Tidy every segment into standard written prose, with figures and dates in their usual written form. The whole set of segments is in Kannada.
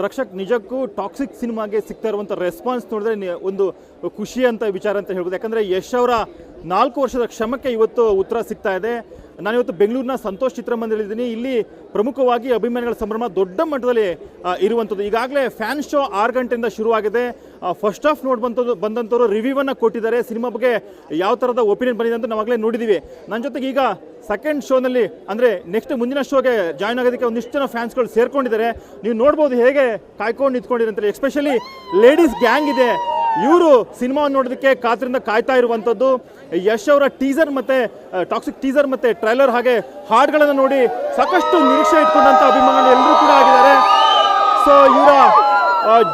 ರಕ್ಷಕ್, ನಿಜಕ್ಕೂ ಟಾಕ್ಸಿಕ್ ಸಿನಿಮಾಗೆ ಸಿಗ್ತಾ ಇರುವಂಥ ರೆಸ್ಪಾನ್ಸ್ ನೋಡಿದ್ರೆ ಒಂದು ಖುಷಿ ಅಂತ ವಿಚಾರ ಅಂತ ಹೇಳ್ಬೋದು. ಯಾಕಂದರೆ ಯಶ್ ಅವರ 4 ವರ್ಷದ ಶ್ರಮಕ್ಕೆ ಇವತ್ತು ಉತ್ತರ ಸಿಗ್ತಾ ಇದೆ. ನಾನಿವತ್ತು ಬೆಂಗಳೂರಿನ ಸಂತೋಷ್ ಚಿತ್ರಮಂದಿರದಲ್ಲಿದ್ದೀನಿ. ಇಲ್ಲಿ ಪ್ರಮುಖವಾಗಿ ಅಭಿಮಾನಿಗಳ ಸಂಭ್ರಮ ದೊಡ್ಡ ಮಟ್ಟದಲ್ಲಿ ಇರುವಂಥದ್ದು. ಈಗಾಗಲೇ ಫ್ಯಾನ್ ಶೋ 6 ಗಂಟೆಯಿಂದ ಶುರುವಾಗಿದೆ. ಫಸ್ಟ್ ಹಾಫ್ ಬಂದಂಥವ್ರು ರಿವ್ಯೂವನ್ನು ಕೊಟ್ಟಿದ್ದಾರೆ. ಸಿನಿಮಾ ಬಗ್ಗೆ ಯಾವ ಥರದ ಒಪಿನಿಯನ್ ಬಂದಿದೆ ಅಂತ ನಾವಾಗಲೇ ನೋಡಿದ್ದೀವಿ. ನನ್ನ ಜೊತೆಗೆ ಈಗ ಸೆಕೆಂಡ್ ಶೋನಲ್ಲಿ ಅಂದರೆ ನೆಕ್ಸ್ಟ್ ಮುಂದಿನ ಶೋಗೆ ಜಾಯ್ನ್ ಆಗೋದಕ್ಕೆ ಒಂದಿಷ್ಟು ಜನ ಫ್ಯಾನ್ಸ್ಗಳು ಸೇರ್ಕೊಂಡಿದ್ದಾರೆ. ನೀವು ನೋಡ್ಬೋದು ಹೇಗೆ ಕಾಯ್ಕೊಂಡು ನಿಂತ್ಕೊಂಡಿದ್ದಾರೆ ಅಂತೇಳಿ. ಎಸ್ಪೆಷಲಿ ಲೇಡೀಸ್ ಗ್ಯಾಂಗ್ ಇದೆ, ಇವರು ಸಿನಿಮಾವನ್ನು ನೋಡೋದಕ್ಕೆ ಕಾತರಿಂದ ಕಾಯ್ತಾ ಇರುವಂಥದ್ದು. ಯಶ್ ಅವರ ಟೀಸರ್ ಮತ್ತು ಟಾಕ್ಸಿಕ್ ಟೀಸರ್ ಮತ್ತು ಟ್ರೈಲರ್ ಹಾಗೆ ಹಾಡುಗಳನ್ನು ನೋಡಿ ಸಾಕಷ್ಟು ನಿರೀಕ್ಷೆ ಇಟ್ಕೊಂಡಂಥ ಅಭಿಮಾನಿಗಳು ಎಲ್ಲರೂ ಕೂಡ ಆಗಿದ್ದಾರೆ. ಸೊ ಇವರ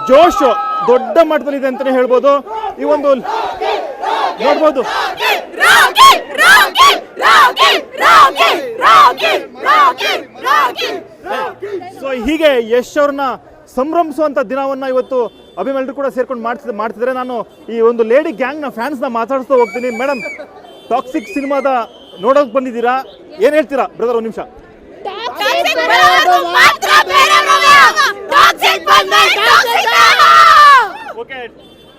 ಜೋಶ್ ದೊಡ್ಡ ಮಟ್ಟದಲ್ಲಿದೆ ಅಂತಲೇ ಹೇಳ್ಬೋದು. ಈ ಒಂದು ನೋಡ್ಬೋದು. ಸೊ ಹೀಗೆ ಯಶ್ ಅವ್ರನ್ನ ಸಂಭ್ರಮಿಸುವಂಥ ದಿನವನ್ನು ಇವತ್ತು ಅಭಿಮಾನಿಗಳು ಕೂಡ ಸೇರ್ಕೊಂಡು ಮಾಡ್ತಿದ್ದಾರೆ. ನಾನು ಈ ಒಂದು ಲೇಡಿ ಗ್ಯಾಂಗ್ನ ಫ್ಯಾನ್ಸ್ನ ಮಾತಾಡಿಸ್ತಾ ಹೋಗ್ತೀನಿ. ಮೇಡಮ್, ಟಾಕ್ಸಿಕ್ ಸಿನಿಮಾದ ನೋಡೋಕೆ ಬಂದಿದ್ದೀರಾ, ಏನು ಹೇಳ್ತೀರಾ ಬ್ರದರ್? ಒಂದು ನಿಮಿಷ. ಓಕೆ,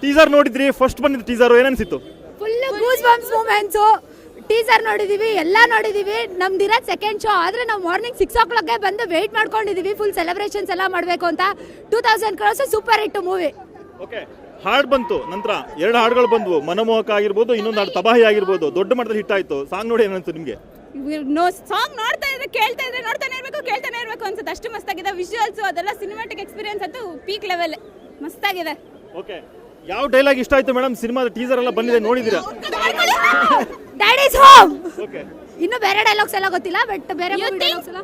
ಟೀಸರ್ ನೋಡಿದ್ರಿ, ಫಸ್ಟ್ ಬಂದಿದ್ದ ಟೀಸರ್ ಏನನ್ಸಿತ್ತು? Full goose bumps moments. Teaser ನೋಡಿದೀವಿ, ಎಲ್ಲ ನೋಡಿದೀವಿ. ನಮ್ದಿರೋದು ಸೆಕೆಂಡ್ ಶೋ, ಆದರೆ ನಾವು ಮಾರ್ನಿಂಗ್ 6 o'clock ಬಂದು ವೆಯ್ಟ್ ಮಾಡ್ಕೊಂಡಿದೀವಿ ಫುಲ್ ಸೆಲೆಬ್ರೇಷನ್ಸ್ ಎಲ್ಲ ಮಾಡಬೇಕು ಅಂತ. 2000 crores super hit movie. Okay, ಹಾಡು ಬಂತು, ನಂತರ 2 ಹಾಡುಗಳು ಬಂದ್ವು. ಮನಮೋಹಕ ಆಗಿರ್ಬೋದು, ಇನ್ನೊಂದು ಹಾಡು ತಬಾಹಿ ಆಗಿರ್ಬೋದು, ದೊಡ್ಡ ಮಟ್ಟದಲ್ಲಿ ಹಿಟ್ ಆಯ್ತು. ಸಾಂಗ್ ನೋಡಿ ಏನಂತು ನಿಮಗೆ? ಸಾಂಗ್ ನೋಡ್ತಾ ಇದ್ರೆ ಕೇಳ್ತಾ ಇದ್ರೆ ನೋಡ್ತಾನೆ ಇರಬೇಕು, ಕೇಳ್ತಾನೆ ಇರಬೇಕು ಅನ್ಸುತ್ತೆ. ಅಷ್ಟು ಮಸ್ತಾಗಿದೆ. ವಿಜುವಲ್ಸ್ ಅದೆಲ್ಲ ಸಿನಿಮಾಟಿಕ್ ಎಕ್ಸ್ಪೀರಿಯನ್ಸ್ ಅಂತೂ ಪೀಕ್ ಲೆವೆಲ್ ಮಸ್ತಾಗಿದೆ. ಓಕೆ, ಯಾವ ಡೈಲಾಗ್ ಇಷ್ಟ ಆಯ್ತು ಮೇಡಮ್? ಸಿನಿಮಾದ ಟೀಸರ್ ಎಲ್ಲ ಬಂದಿದೆ, ನೋಡಿದಿರಾ? Dad is home. ಓಕೆ, ಇನ್ನು ಬೇರೆ ಡೈಲಾಗ್ಸ್ ಎಲ್ಲ ಗೊತ್ತಿಲ್ಲ, ಬಟ್ ಬೇರೆ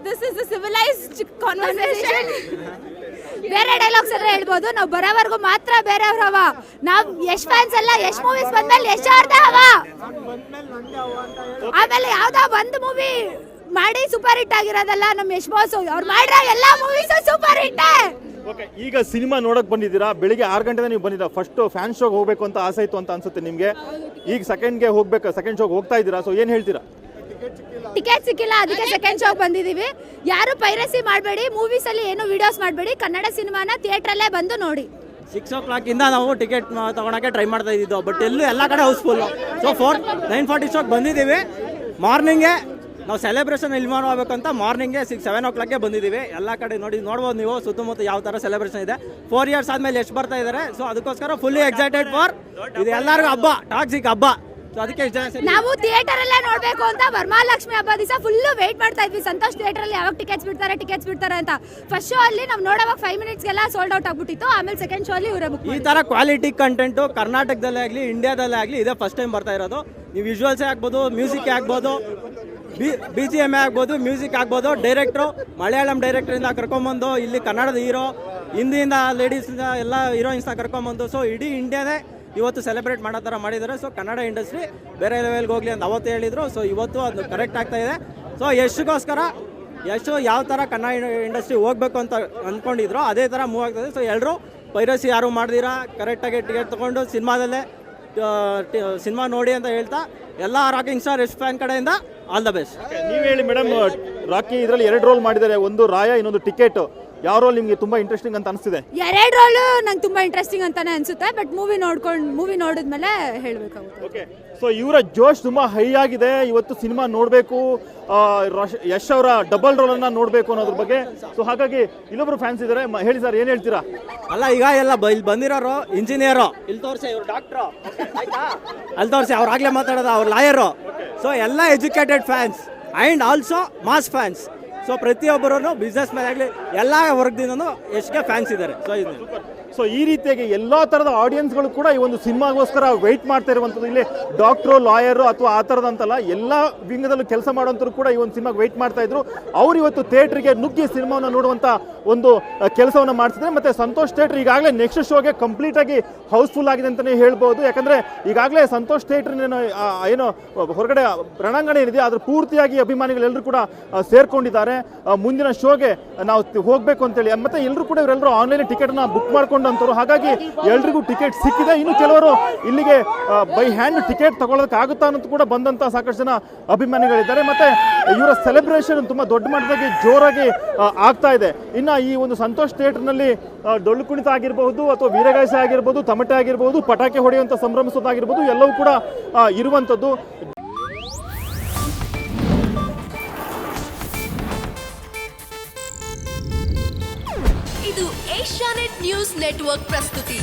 this is a civilised conversation. ಬೇರೆ ಡೈಲಾಗ್ಸ್ ಎಲ್ಲ ಹೇಳ್ಬೋದು. ನಾವು ಬರೋವರೆಗೂ ಮಾತ್ರ ಬೇರೆಯವ್ರವ. ನಾವು ಯಶ್ ಫ್ಯಾನ್ಸ್ ಎಲ್ಲ ಯಶ್ ಮೂವೀಸ್ ಬಂದ್ಮೇಲೆ ಯಶ್ ಅವ್ರದೇ ಹವ. ಆಮೇಲೆ ಯಾವ್ದೋ ಒಂದು ಮೂವಿ ಮಾಡಿ ಸೂಪರ್ ಹಿಟ್ ಆಗಿರೋದಲ್ಲ ನಮ್ಮ ಯಶ್ ಬಾಸ್. ಅವ್ರು ಮಾಡಿರೋ ಎಲ್ಲ ಮೂವೀಸ್ ಸೂಪರ್ ಹಿಟ್. ಓಕೆ, ಈಗ ಸಿನಿಮಾ ನೋಡಕ್ ಬಂದಿದ್ದೀರಾ. ಬೆಳಿಗ್ಗೆ 6 ಗಂಟೆಗೆ ನೀವು ಬಂದಿದ್ದೀರಾ. ಫಸ್ಟ್ ಫ್ಯಾನ್ ಶೋಗೆ ಹೋಗ್ಬೇಕು ಅಂತ ಆಸೆ ಇತ್ತು ಅಂತ ಅನ್ಸುತ್ತೆ ನಿಮಗೆ. ಈಗ ಸೆಕೆಂಡ್ ಶೋಗೆ ಹೋಗ್ತಾ ಇದ್ದೀರಾ. ಸೊ ಏನು ಹೇಳ್ತೀರಾ? ಟಿಕೆಟ್ ಸಿಕ್ಕಿಲ್ಲ, ಅದಕ್ಕೆ ಸೆಕೆಂಡ್ ಶೋಗೆ ಬಂದಿದ್ದೀವಿ. ಯಾರು ಪೈರಸಿ ಮಾಡಬೇಡಿ, ಮೂವೀಸ್ ಅಲ್ಲಿ ಏನು ವಿಡಿಯೋಸ್ ಮಾಡಬೇಡಿ. ಕನ್ನಡ ಸಿನಿಮಾನ ಥಿಯೇಟ್ರಲ್ಲೇ ಬಂದು ನೋಡಿ. 6 o'clock ಇಂದ ನಾವು ಟಿಕೆಟ್ ತಗೊಳಕ್ಕೆ ಟ್ರೈ ಮಾಡ್ತಾ ಇದ್ದಿದ್ದು, ಬಟ್ ಎಲ್ಲ ಕಡೆ ಹೌಸ್ಫುಲ್. ಸೊ 9:40 ಶೋಗೆ ಬಂದಿದ್ದೀವಿ. ಮಾರ್ನಿಂಗೇ ನಾವು ಸೆಲೆಬ್ರೇಷನ್ ಇಲ್ಲಿ ಮಾಡಬೇಕಂತ ಮಾರ್ನಿಂಗ್ಗೆ 7 o'clock ಬಂದಿದ್ದೀವಿ. ಎಲ್ಲ ಕಡೆ ನೋಡ್ಬೋದು ನೀವು ಸುತ್ತಮುತ್ತ ಯಾವ ಥರ ಸೆಲೆಬ್ರೇಷನ್ ಇದೆ. 4 years ಆದಮೇಲೆ ಎಷ್ಟು ಬರ್ತಾ ಇದ್ದಾರೆ. ಸೊ ಅದಕ್ಕೋಸ್ಕರ ಫುಲ್ಲಿ ಎಕ್ಸೈಟೆಡ್ ಫಾರ್ ಇದು ಎಲ್ಲರಿಗೂ ಹಬ್ಬ, ಟಾಕ್ಸಿಕ್ ಹಬ್ಬ. ಸೊ ಅದಕ್ಕೆ ನಾವು ಥಿಯೇಟರ್ ಅಲ್ಲೇ ನೋಡ್ಬೇಕು ಅಂತ ವರಮಹಾಲಕ್ಷ್ಮಿ ಹಬ್ಬ ದಿವಸ ಫುಲ್ ವೇಟ್ ಮಾಡ್ತಾ ಇದ್ವಿ. ಸಂತೋಷ್ ಥಿಯೇಟರ್ ಅಲ್ಲಿ ಯಾವಾಗ ಟಿಕೆಟ್ಸ್ ಬಿಡ್ತಾರೆ ಅಂತ. ಫಸ್ಟ್ ಶೋ ಅಲ್ಲಿ ನಾವು ನೋಡುವಾಗ 5 minutesಗೆಲ್ಲ ಸೋಲ್ಡ್ ಔಟ್ ಆಗ್ಬಿಟ್ಟಿತ್ತು. ಆಮೇಲೆ ಸೆಕೆಂಡ್ ಶೋ ಅಲ್ಲಿ ಇವರೇ ಬುಕ್. ಈ ತರ ಕ್ವಾಲಿಟಿ ಕಂಟೆಂಟು ಕರ್ನಾಟಕದಲ್ಲೇ ಆಗಲಿ ಇಂಡಿಯಾದಲ್ಲೇ ಆಗಲಿ ಇದೇ ಫಸ್ಟ್ ಟೈಮ್ ಬರ್ತಾ ಇರೋದು. ನೀವು ವಿಜುವಲ್ಸೇ ಆಗ್ಬೋದು, ಮ್ಯೂಸಿಕ್ ಆಗ್ಬೋದು, BGM ಆಗ್ಬೋದು, ಮ್ಯೂಸಿಕ್ ಆಗ್ಬೋದು. ಡೈರೆಕ್ಟ್ರು ಮಲಯಾಳಂ ಡೈರೆಕ್ಟರಿಂದ ಕರ್ಕೊಂಬಂದು ಇಲ್ಲಿ ಕನ್ನಡದ ಹೀರೋ, ಹಿಂದಿಯಿಂದ ಲೇಡೀಸ್ನ ಎಲ್ಲ ಹೀರೋಯಿನ್ಸ್ನ ಕರ್ಕೊಂಬಂದು ಸೊ ಇಡೀ ಇಂಡಿಯಾನೇ ಇವತ್ತು ಸೆಲೆಬ್ರೇಟ್ ಮಾಡೋ ಥರ ಮಾಡಿದ್ದಾರೆ. ಸೊ ಕನ್ನಡ ಇಂಡಸ್ಟ್ರಿ ಬೇರೆ ಲೆವೆಲ್ಗೆ ಹೋಗಲಿ ಅಂತ ಅವತ್ತು ಹೇಳಿದರು. ಸೊ ಇವತ್ತು ಅದು ಕರೆಕ್ಟ್ ಆಗ್ತಾ ಇದೆ. ಸೊ ಯಶ್ಗೋಸ್ಕರ ಯಶ್ ಯಾವ ಥರ ಕನ್ನಡ ಇಂಡಸ್ಟ್ರಿ ಹೋಗ್ಬೇಕು ಅಂತ ಅಂದ್ಕೊಂಡಿದ್ರು ಅದೇ ಥರ ಮೂವ್ ಆಗ್ತಾಯಿದೆ. ಸೊ ಎಲ್ಲರೂ ಪೈರಸಿ ಯಾರು ಮಾಡ್ದಿರಾ ಕರೆಕ್ಟಾಗಿ ಟಿಕೆಟ್ ತೊಗೊಂಡು ಸಿನಿಮಾದಲ್ಲೇ ಸಿನಿಮಾ ನೋಡಿ ಅಂತ ಹೇಳ್ತಾ ಎಲ್ಲ ರಾಕಿಂಗ್ ಸ್ಟಾರ್ ಯಶ್ ಫ್ಯಾನ್ ಕಡೆಯಿಂದ ಆಲ್ ದ ಬೆಸ್ಟ್. ನೀವು ಹೇಳಿ ಮೇಡಮ್, ರಾಕಿ ಇದರಲ್ಲಿ 2 ರೋಲ್ ಮಾಡಿದ್ದಾರೆ, ಒಂದು ರಾಯ, ಇನ್ನೊಂದು ಟಿಕೆಟ್. ಯಾವ ರೋಲ್ ನಿಮಗೆ ತುಂಬಾ ಇಂಟ್ರೆಸ್ಟಿಂಗ್ ಅಂತ ಅನಿಸ್ತಿದೆ? 2 ರೋಲು ನಂಗೆ ತುಂಬಾ ಇಂಟ್ರೆಸ್ಟಿಂಗ್ ಅಂತಾನೆ ಅನ್ಸುತ್ತೆ. ಬಟ್ ಮೂವಿ ನೋಡಿದ್ಮೇಲೆ ಹೇಳ್ಬೇಕಾಗುತ್ತೆ. ಓಕೆ, ಸೊ ಇವರ ಜೋಶ್ ತುಂಬಾ ಹೈ ಆಗಿದೆ. ಇವತ್ತು ಸಿನಿಮಾ ನೋಡಬೇಕು, ಯಶ್ ಅವರ ಡಬಲ್ ರೋಲ್ ಅನ್ನ ನೋಡಬೇಕು ಅನ್ನೋದ್ರ ಬಗ್ಗೆ. ಸೊ ಹಾಗಾಗಿ ಇಲ್ಲೊಬ್ರು ಫ್ಯಾನ್ಸ್ ಇದ್ದಾರೆ. ಹೇಳಿ ಸರ್, ಏನ್ ಹೇಳ್ತೀರಾ? ಅಲ್ಲ, ಈಗ ಎಲ್ಲ ಇಲ್ಲಿ ಬಂದಿರೋರು ಇಂಜಿನಿಯರು, ಇಲ್ಲಿ ತೋರಿಸಿ ಇವ್ರು ಡಾಕ್ಟ್ರು, ಅಲ್ಲಿ ತೋರಿಸಿ ಅವ್ರು ಆಗ್ಲೇ ಮಾತಾಡೋದು ಅವ್ರು ಲಾಯರು. ಸೊ ಎಲ್ಲ educated fans and also mass fans. So ಪ್ರತಿಯೊಬ್ಬರೂ ಬಿಸ್ನೆಸ್ ಮ್ಯಾನ್ ಆಗಲಿ ಎಲ್ಲ ವರ್ಗದಿಂದನೂ ಎಷ್ಟಿಗೆ ಫ್ಯಾನ್ಸ್ ಇದ್ದಾರೆ. ಸೊ ಇದು ಸೊ ಈ ರೀತಿಯಾಗಿ ಎಲ್ಲ ಥರದ ಆಡಿಯನ್ಸ್ಗಳು ಕೂಡ ಈ ಒಂದು ಸಿನಿಮಾಗೋಸ್ಕರ ವೆಯ್ಟ್ ಮಾಡ್ತಾ ಇರುವಂಥದ್ದು. ಇಲ್ಲಿ ಡಾಕ್ಟ್ರು, ಲಾಯರು ಅಥವಾ ಆ ಥರದಂತಲ್ಲ, ಎಲ್ಲ ವಿಂಗದಲ್ಲೂ ಕೆಲಸ ಮಾಡುವಂಥವ್ರು ಕೂಡ ಈ ಒಂದು ಸಿನಿಮಾಗೆ ವೆಯ್ಟ್ ಮಾಡ್ತಾ ಇದ್ರು. ಅವ್ರು ಇವತ್ತು ಥಿಯೇಟ್ರಿಗೆ ನುಗ್ಗಿ ಸಿನಿಮಾವನ್ನು ನೋಡುವಂಥ ಒಂದು ಕೆಲಸವನ್ನು ಮಾಡ್ತಿದ್ದಾರೆ. ಮತ್ತು ಸಂತೋಷ್ ಥಿಯೇಟ್ರ್ ಈಗಾಗಲೇ ನೆಕ್ಸ್ಟ್ ಶೋಗೆ ಕಂಪ್ಲೀಟಾಗಿ ಹೌಸ್ಫುಲ್ ಆಗಿದೆ ಅಂತಲೇ ಹೇಳ್ಬೋದು. ಯಾಕಂದರೆ ಈಗಾಗಲೇ ಸಂತೋಷ್ ಥಿಯೇಟ್ರಿನ ಏನು ಹೊರಗಡೆ ರಣಾಂಗಣ ಏನಿದೆ ಅದ್ರ ಪೂರ್ತಿಯಾಗಿ ಅಭಿಮಾನಿಗಳೆಲ್ಲರೂ ಕೂಡ ಸೇರ್ಕೊಂಡಿದ್ದಾರೆ. ಮುಂದಿನ ಶೋಗೆ ನಾವು ಹೋಗಬೇಕು ಅಂತೇಳಿ. ಮತ್ತು ಎಲ್ಲರೂ ಕೂಡ ಇವರೆಲ್ಲರೂ ಆನ್ಲೈನ್ ಟಿಕೆಟ್ನ ಬುಕ್ ಮಾಡ್ಕೊಂಡು ತಗೊಂಡಂತರು. ಹಾಗಾಗಿ ಎಲ್ರಿಗೂ ಟಿಕೆಟ್ ಸಿಕ್ಕಿದೆ. ಇನ್ನು ಕೆಲವರು ಇಲ್ಲಿಗೆ ಬೈ ಹ್ಯಾಂಡ್ ಟಿಕೆಟ್ ತಗೊಳ್ಳೋದಕ್ಕೆ ಆಗುತ್ತಾ ಅನ್ನೋದು ಕೂಡ ಬಂದಂತ ಸಾಕಷ್ಟು ಜನ ಅಭಿಮಾನಿಗಳಿದ್ದಾರೆ. ಮತ್ತೆ ಇವರ ಸೆಲೆಬ್ರೇಷನ್ ತುಂಬಾ ದೊಡ್ಡ ಮಟ್ಟದಾಗಿ ಜೋರಾಗಿ ಆಗ್ತಾ ಇದೆ. ಇನ್ನು ಈ ಒಂದು ಸಂತೋಷ್ ಥಿಯೇಟರ್ನಲ್ಲಿ ಡೊಳ್ಳು ಕುಣಿತ ಆಗಿರಬಹುದು ಅಥವಾ ವೀರಗಾಸೆ ಆಗಿರ್ಬೋದು, ತಮಟೆ ಆಗಿರ್ಬೋದು, ಪಟಾಕಿ ಹೊಡೆಯುವಂತ ಸಂಭ್ರಮಿಸೋದಾಗಿರ್ಬೋದು, ಎಲ್ಲವೂ ಕೂಡ ಇರುವಂತದ್ದು. ಇದು ಏಷ್ಯಾನೆಟ್ ನ್ಯೂಸ್ ನೆಟ್ವರ್ಕ್ ಪ್ರಸ್ತುತಿ.